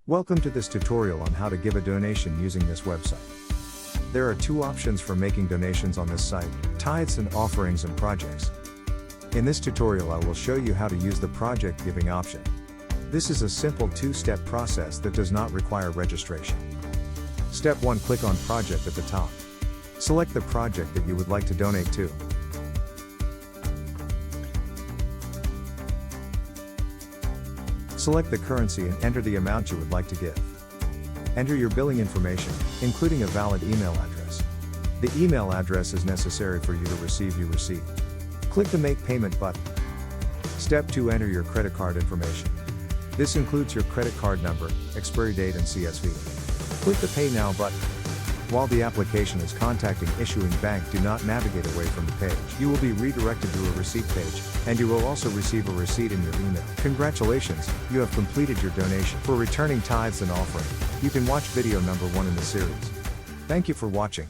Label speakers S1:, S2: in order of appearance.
S1: Welcome to this tutorial on how to give a donation using this website. There are two options for making donations on this site: tithes and offerings and projects. In this tutorial I will show you how to use the project giving option. This is a simple two-step process that does not require registration. Step 1: click on project at the top. Select the project that you would like to donate to. Select the currency and enter the amount you would like to give. Enter your billing information, including a valid email address. The email address is necessary for you to receive your receipt. Click the Make Payment button. Step 2: enter your credit card information. This includes your credit card number, expiry date and CSV. Click the Pay Now button. While the application is contacting issuing bank, do not navigate away from the page. You will be redirected to a receipt page, and you will also receive a receipt in your email. Congratulations, you have completed your donation. For returning tithes and offering, you can watch video number 1 in the series. Thank you for watching.